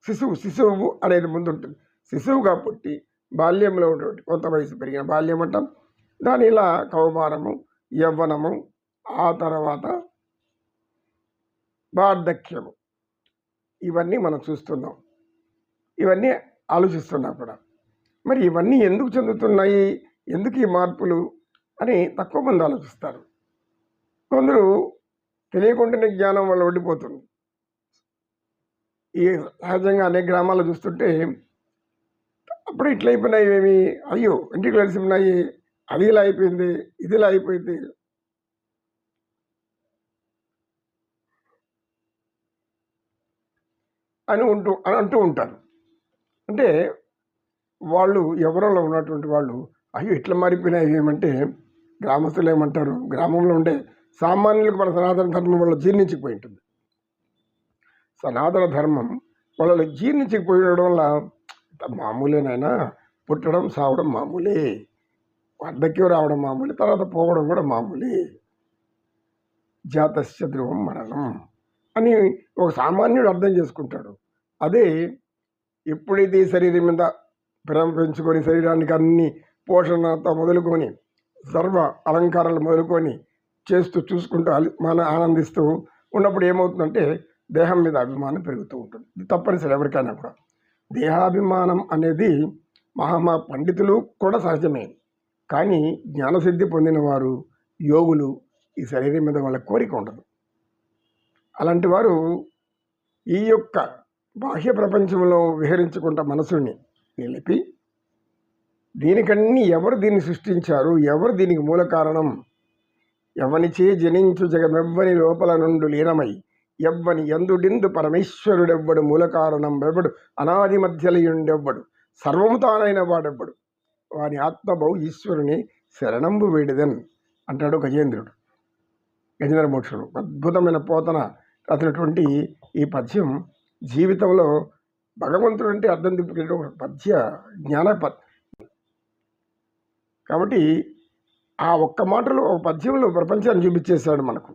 శిశువు అనేది ముందు ఉంటుంది. శిశువుగా పుట్టి బాల్యంలో ఉన్నటువంటి కొంత వయసు పెరిగిన బాల్యం అంటాం. దాని ఇలా కౌమారము, యవ్వనము, ఆ తర్వాత వార్ధక్యము, ఇవన్నీ మనం చూస్తున్నాం. ఇవన్నీ ఆలోచిస్తున్నాం కూడా. మరి ఇవన్నీ ఎందుకు చెందుతున్నాయి, ఎందుకు ఈ మార్పులు అని తక్కువ మంది ఆలోచిస్తారు. కొందరు తెలియకుండానే జ్ఞానం వల్ల ఉండిపోతుంది. ఈ సహజంగా అనేక గ్రామాల్లో చూస్తుంటే అప్పుడు ఇట్లా అయిపోయినాయి, ఏమి అయ్యో ఇంటికి కలిసి ఉన్నాయి, అది ఇలా అయిపోయింది, ఇది ఇలా అయిపోయింది అని అంటూ ఉంటారు. అంటే వాళ్ళు ఎవరిలో ఉన్నటువంటి వాళ్ళు అయ్యో ఇట్లా మారిపోయినాయి ఏమంటే, గ్రామస్తులు ఏమంటారు, గ్రామంలో ఉండే సామాన్యులకు మన సనాతన ధర్మం వల్ల జీర్ణించిపోయి ఉంటుంది. సనాతన ధర్మం వాళ్ళలో జీర్ణించిపోయడం వల్ల మామూలేనైనా పుట్టడం సావడం మామూలే, వార్ధక్యం రావడం మామూలే, తర్వాత పోవడం కూడా మామూలే, జాతస్య ధ్రువం మరణం అని ఒక సామాన్యుడు అర్థం చేసుకుంటాడు. అదే ఎప్పుడైతే శరీరం మీద ప్రేమ పెంచుకొని శరీరానికి అన్ని పోషణతో మొదలుకొని సర్వ అలంకారాలు మొదలుకొని చేస్తూ చూసుకుంటూ మన ఆనందిస్తూ ఉన్నప్పుడు ఏమవుతుందంటే దేహం మీద అభిమానం పెరుగుతూ ఉంటుంది. ఇది తప్పనిసరి ఎవరికైనా కూడా. దేహాభిమానం అనేది మహా పండితులు కూడా సహజమే. కానీ జ్ఞానసిద్ధి పొందిన వారు, యోగులు, ఈ శరీరం మీద వాళ్ళ కోరిక ఉండదు. అలాంటి వారు ఈ యొక్క బాహ్య ప్రపంచంలో విహరించుకుంటా మనసుని నిలిపి దీనికన్నీ ఎవరు దీన్ని సృష్టించారు, ఎవరు దీనికి మూల కారణం, ఎవనిచే జనించు జగమెవ్వని లోపల నుండి లీనమై ఎవ్వని ఎందుడిందు పరమేశ్వరుడెవ్వడు, మూల కారణం వెవ్వడు, అనాది మధ్యలయుండెవ్వడు, సర్వము తానైన వాడెవ్వడు, వాని ఆత్మభౌ ఈశ్వరుని శరణంబు వేడిదన్ అంటాడు గజేంద్రుడు. గజేంద్ర మోక్షుడు అద్భుతమైన పోతన రాసినటువంటి ఈ పద్యం జీవితంలో భగవంతుడు అంటే అర్థం తిప్పుకునే ఒక పద్య జ్ఞాన కాబట్టి ఆ ఒక్క మాటలో ఒక పద్యంలో ప్రపంచాన్ని చూపించేశాడు మనకు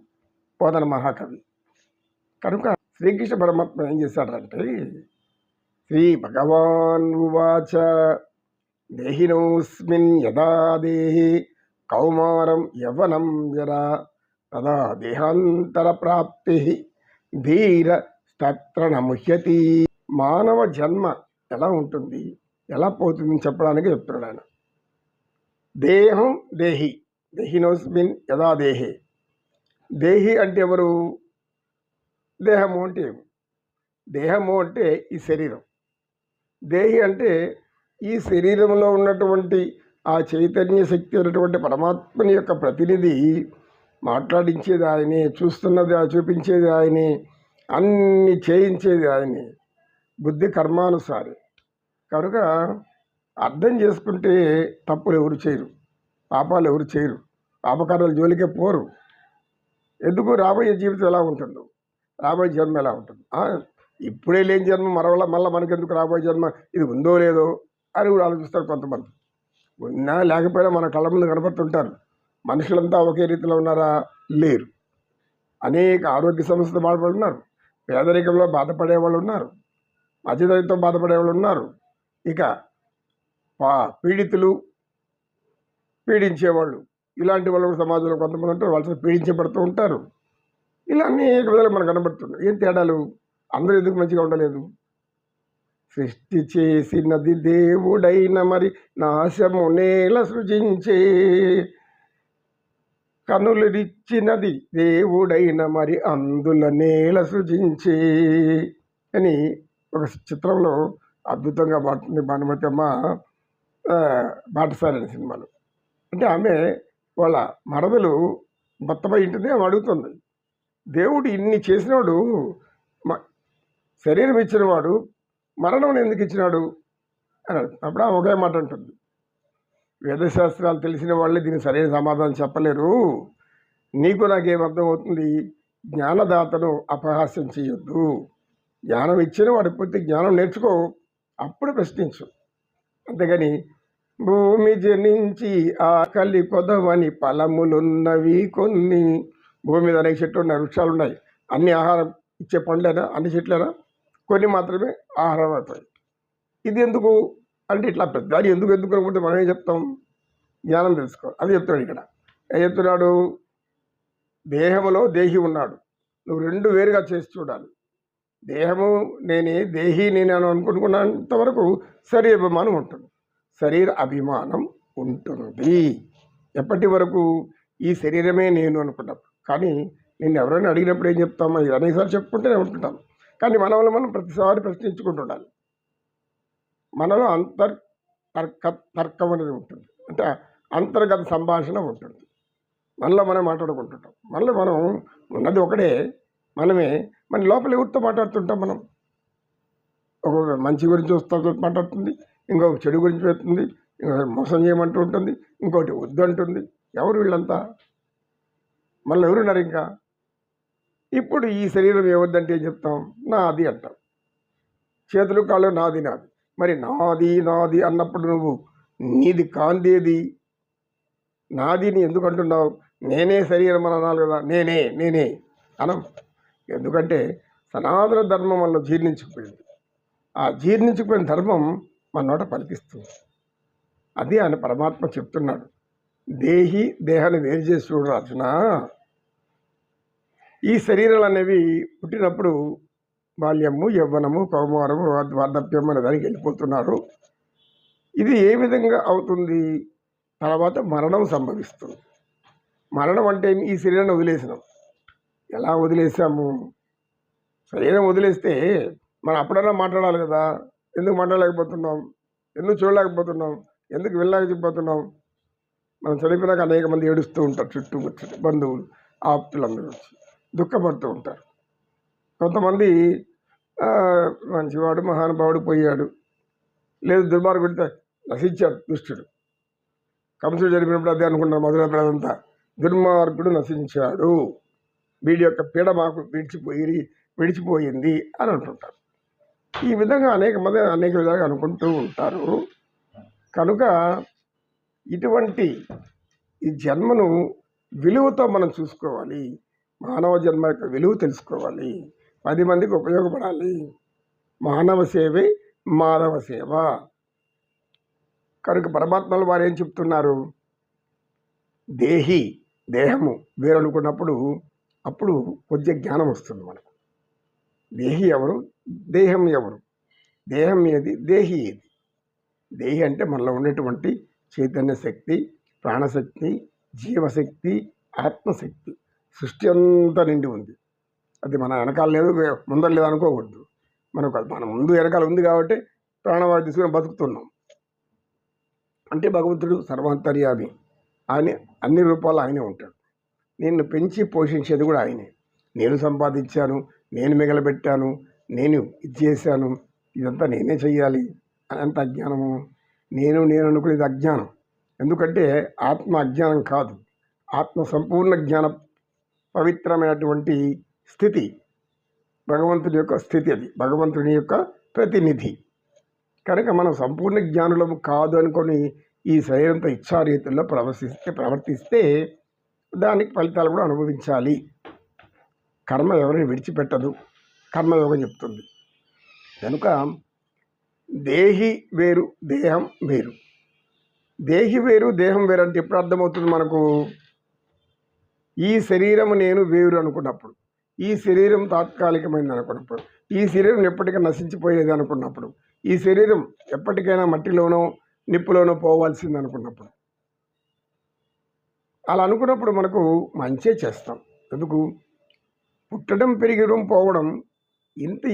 పోతన మహాకవి. కనుక శ్రీకృష్ణ పరమాత్మ ఏం చేశాడంటే, శ్రీ భగవాన్ ఉవాచ దేహినోస్మిన్ యదా దేహి కౌమారం యవ్వనం జరా తదా దేహాంతర ప్రాప్తి ధీర తత్ర నముహ్యతి. మానవ జన్మ ఎలా ఉంటుంది, ఎలా పోతుందని చెప్పడానికి చెప్తున్నాడు ఆయన. దేహం దేహి, దేహినోస్మిన్ యదా దేహి. దేహి అంటే ఎవరు? దేహము అంటే దేహము అంటే ఈ శరీరం. దేహి అంటే ఈ శరీరంలో ఉన్నటువంటి ఆ చైతన్య శక్తి అయినటువంటి పరమాత్మని యొక్క ప్రతినిధి. మాట్లాడించేది ఆయనే, చూస్తున్నది చూపించేది ఆయనే, అన్ని చేయించేది ఆయనే, బుద్ధి కర్మానుసారి. కనుక అర్థం చేసుకుంటే తప్పులు ఎవరు చేయరు, పాపాలు ఎవరు చేయరు, పాపకార్యాల జోలికే పోరు. ఎందుకు? రాబోయే జీవితం ఎలా ఉంటుందో, రాబోయే జన్మ ఎలా ఉంటుంది, ఇప్పుడే లేని జన్మ మళ్ళీ మనకెందుకు రాబోయే జన్మ, ఇది ఉందో లేదో అని కూడా ఆలోచిస్తారు కొంతమంది. ఉన్నా లేకపోయినా మన కళ్ళ ముందు కనపడుతుంటారు. మనుషులంతా ఒకే రీతిలో ఉన్నారా? లేరు. అనేక ఆరోగ్య సమస్యలతో బాధపడుతున్నారు, పేదరికంలో బాధపడే వాళ్ళు ఉన్నారు, మధ్యతరగతితో బాధపడేవాళ్ళు ఉన్నారు, ఇక పీడితులు, పీడించేవాళ్ళు, ఇలాంటి వాళ్ళు సమాజంలో కొంతమంది ఉంటారు, వాళ్ళతో పీడించబడుతూ ఉంటారు. ఇలా అనేక విధాలు మనకు కనబడుతుంది. ఏం తేడాలు? అందరూ ఎందుకు మంచిగా ఉండలేదు? సృష్టి చేసినది దేవుడైన మరి నాశము నేల సృజించే, కనులరిచ్చినది దేవుడైన మరి అందుల నేల సృజించే అని ఒక చిత్రంలో అద్భుతంగా పాడుతుంది భానుమతి అమ్మ బాటసారి అనే సినిమాలో. అంటే ఆమె వాళ్ళ మరదలు మొత్తమై ఉంటుంది, ఆమె అడుగుతుంది, దేవుడు ఇన్ని చేసినవాడు, శరీరం ఇచ్చినవాడు మరణం ఎందుకు ఇచ్చినాడు అని అడుగుతుంది. అప్పుడు ఆమె ఒకే మాట అంటుంది, వేదశాస్త్రాలు తెలిసిన వాళ్ళే దీనికి సరైన సమాధానం చెప్పలేరు, నీకు నాకేం అర్థమవుతుంది, జ్ఞానదాతను అపహాస్యం చేయొద్దు, జ్ఞానం ఇచ్చిన వాడి పూర్తి జ్ఞానం నేర్చుకో, అప్పుడు ప్రశ్నించు. అంతేగాని భూమి జనించి ఆకలి కొదవని ఫలములున్నవి కొన్ని, భూమి మీద అనేక చెట్లు ఉన్నాయి, వృక్షాలు ఉన్నాయి, అన్ని ఆహారం ఇచ్చే పండ్లేనా? అన్ని చెట్లేనా? కొన్ని మాత్రమే ఆహారం అవుతాయి. ఇది ఎందుకు అంటే ఇట్లా ప్రతిదాని ఎందుకు అనుకుంటే మనం ఏం చెప్తాం? జ్ఞానం తెలుసుకోవాలి. అది చెప్తాడు ఇక్కడ. ఏం చెప్తున్నాడు? దేహములో దేహి ఉన్నాడు. నువ్వు రెండు వేరుగా చేసి చూడాలి. దేహము నేనే, దేహి నేనే అని అనుకుంటున్నంత వరకు శరీర అభిమానం ఉంటుంది. శరీర అభిమానం ఉంటుంది ఎప్పటి వరకు? ఈ శరీరమే నేను అనుకున్నప్పుడు. కానీ నిన్ను ఎవరైనా అడిగినప్పుడు ఏం చెప్తాం? అది అనేకసార్లు చెప్పుకుంటూనే ఉంటుంటాం. కానీ మనల్ని మనం ప్రతిసారి ప్రశ్నించుకుంటుండాలి. మనలో తర్కం అనేది ఉంటుంది. అంటే అంతర్గత సంభాషణ ఉంటుంది. మనలో మనం మాట్లాడుకుంటుంటాం. మనలో మనం ఉన్నది ఒకడే, మనమే. మన లోపల ఎవరితో మాట్లాడుతుంటాం? మనం ఒక మంచి గురించి వస్తూ మాట్లాడుతుంది, ఇంకొక చెడు గురించి పెడుతుంది, ఇంకొక మోసం చేయమంటూ ఉంటుంది, ఇంకోటి వద్దు అంటుంది. ఎవరు వీళ్ళంతా? మనలో ఎవరున్నారు ఇంకా? ఇప్పుడు ఈ శరీరం ఏవద్దంటే ఏం చెప్తాం? నాది అంటాం. చేతులు కాళ్ళు నాది నాది. మరి నాది నాది అన్నప్పుడు నువ్వు నీది కాందేది? నాదిని ఎందుకు అంటున్నావు? నేనే శరీరం అని అనాలి కదా. నేనే నేనే అనం. ఎందుకంటే సనాతన ధర్మం వల్ల జీర్ణించుకుపోయింది. ఆ జీర్ణించుకుపోయిన ధర్మం మన నోట పలికిస్తుంది. అది ఆయన పరమాత్మ చెప్తున్నాడు. దేహి దేహాన్ని వేరు చేసి చూడరు అర్జున. ఈ శరీరాలు అనేవి పుట్టినప్పుడు బాల్యము, యవ్వనము, కౌమారము, వార్ధప్యం అనే దానికి వెళ్ళిపోతున్నారు. ఇది ఏ విధంగా అవుతుంది? తర్వాత మరణం సంభవిస్తుంది. మరణం అంటే ఈ శరీరాన్ని వదిలేసినాం. ఎలా వదిలేసాము? శరీరం వదిలేస్తే మనం అప్పుడైనా మాట్లాడాలి కదా. ఎందుకు మాట్లాడలేకపోతున్నాం? ఎందుకు చూడలేకపోతున్నాం? ఎందుకు వెళ్ళలేకపోతున్నాం? మనం చనిపోయినాక అనేక మంది ఏడుస్తూ ఉంటారు. చుట్టూ కూర్చుని బంధువులు, ఆప్తులందరూ వచ్చి దుఃఖపడుతూ ఉంటారు. కొంతమంది మంచివాడు మహానుభావుడు పోయాడు, లేదు దుర్మార్గుడితో నశించాడు దుష్టుడు. కంసుడు జరిపినప్పుడు అదే అనుకుంటారు మొదల ప్రజంతా. దుర్మార్గుడు నశించాడు, వీడి యొక్క పీడ మాకు విడిచిపోయింది అని అంటుంటారు. ఈ విధంగా అనేక మంది అనేక విధాలుగా అనుకుంటూ ఉంటారు. కనుక ఇటువంటి ఈ జన్మను విలువతో మనం చూసుకోవాలి. మానవ జన్మ యొక్క విలువ తెలుసుకోవాలి. 10 మందికి ఉపయోగపడాలి. మానవ సేవే మానవ సేవ. కనుక పరమాత్మలు వారు ఏం చెప్తున్నారు? దేహి దేహము వేరనుకున్నప్పుడు అప్పుడు కొద్దిగా జ్ఞానం వస్తుంది మనకు. దేహి ఎవరు? దేహం ఎవరు? దేహం ఏది? దేహి ఏది? దేహి అంటే మనలో ఉన్నటువంటి చైతన్య శక్తి, ప్రాణశక్తి, జీవశక్తి, ఆత్మశక్తి. సృష్టి అంతా నిండి ఉంది. అది మన వెనకాల లేదు, ముందర లేదు అనుకోకూడదు. మన ముందు వెనకాల ఉంది కాబట్టి ప్రాణవాయు తీసుకుని బతుకుతున్నాం. అంటే భగవంతుడు సర్వాంతర్యామి. ఆయన అన్ని రూపాలు ఆయనే ఉంటాడు. నిన్ను పెంచి పోషించేది కూడా ఆయనే. నేను సంపాదించాను, నేను మిగలబెట్టాను, నేను ఇది చేశాను, ఇదంతా నేనే చెయ్యాలి అంత అజ్ఞానము. నేను అనుకునేది అజ్ఞానం. ఎందుకంటే ఆత్మ అజ్ఞానం కాదు. ఆత్మ సంపూర్ణ జ్ఞాన పవిత్రమైనటువంటి స్థితి, భగవంతుని యొక్క స్థితి. అది భగవంతుని యొక్క ప్రతినిధి. కనుక మనం సంపూర్ణ జ్ఞానులము కాదు అనుకొని ఈ శరీరంతో ఇచ్చారీతుల్లో ప్రవర్తిస్తే దానికి ఫలితాలు కూడా అనుభవించాలి. కర్మ ఎవరిని విడిచిపెట్టదు, కర్మయోగం చెప్తుంది. కనుక దేహి వేరు దేహం వేరు. దేహి వేరు దేహం వేరు అంటే ఎప్పుడు అర్థమవుతుంది మనకు? ఈ శరీరము నేను వేరు అనుకున్నప్పుడు, ఈ శరీరం తాత్కాలికమైనది అనుకున్నప్పుడు, ఈ శరీరం ఎప్పటికైనా నశించిపోయేది అనుకున్నప్పుడు, ఈ శరీరం ఎప్పటికైనా మట్టిలోనో నిప్పులోనో పోవాల్సింది అనుకున్నప్పుడు, అలా అనుకున్నప్పుడు మనకు మంచే చేస్తాం. ఎందుకు? పుట్టడం, పెరగడం, పోవడం.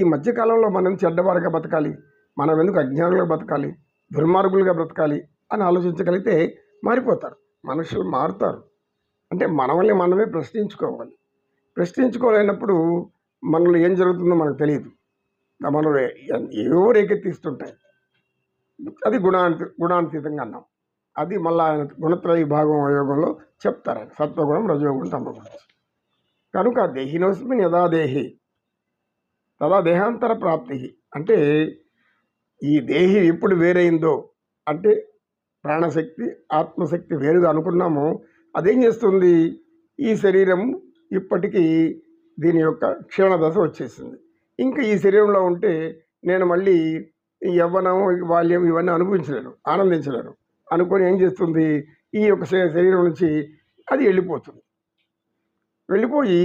ఈ మధ్యకాలంలో మనం చెడ్డవారుగా బతకాలి, మనం ఎందుకు అజ్ఞానులుగా బతకాలి, దుర్మార్గులుగా బ్రతకాలి అని ఆలోచించగలిగితే మారిపోతారు. మనుషులు మారుతారు. అంటే మనల్ని మనమే ప్రశ్నించుకోవాలి. ప్రశ్నించుకోలేనప్పుడు మనలో ఏం జరుగుతుందో మనకు తెలియదు. మనలో ఏవో రేకెత్తిస్తుంటాయి. అది గుణాతీతంగా అన్నాం. అది మళ్ళీ ఆయన గుణత్రయ విభాగం యోగంలో చెప్తారు. ఆయన సత్వగుణం, రజోగుణం, తమగుణం. కనుక దేహినోస్మిన్ యదా దేహి తదా దేహాంతర ప్రాప్తి. అంటే ఈ దేహి ఎప్పుడు వేరైందో, అంటే ప్రాణశక్తి, ఆత్మశక్తి వేరుగా అనుకున్నామో అదేం చేస్తుంది? ఈ శరీరం ఇప్పటికీ దీని యొక్క క్షీణదశ వచ్చేసింది. ఇంకా ఈ శరీరంలో ఉంటే నేను మళ్ళీ ఈ యవ్వనం బాల్యం ఇవన్నీ అనుభవించలేను, ఆనందించలేను అనుకొని ఏం చేస్తుంది, ఈ యొక్క శరీరం నుంచి అది వెళ్ళిపోతుంది. వెళ్ళిపోయి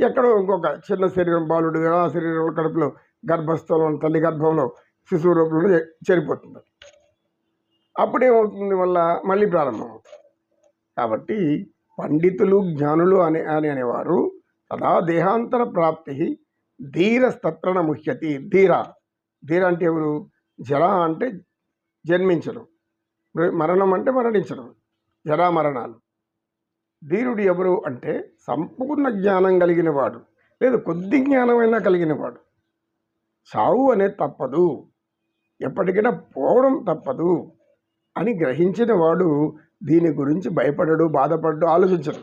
ఎక్కడో ఇంకొక చిన్న శరీరం బాలుడుగా ఆ శరీరంలో కడుపులో గర్భస్థంలో తల్లి గర్భంలో శిశువు రూపంలో చేరిపోతుంది. అప్పుడేమవుతుంది వల్ల మళ్ళీ ప్రారంభం అవుతుంది. కాబట్టి పండితులు జ్ఞానులు అనేవారు సదా దేహాంతర ప్రాప్తి ధీరస్తత్రణ ముహ్యతి. ధీర అంటే ఎవరు? జర అంటే జన్మించడం, మరణం అంటే మరణించడం, జరా మరణాలు. ధీరుడు ఎవరు అంటే సంపూర్ణ జ్ఞానం కలిగిన వాడు, లేదు కొద్ది జ్ఞానమైనా కలిగిన వాడు. చావు అనేది తప్పదు, ఎప్పటికైనా పోవడం తప్పదు అని గ్రహించిన వాడు దీని గురించి భయపడడు, బాధపడ్డు, ఆలోచించడు.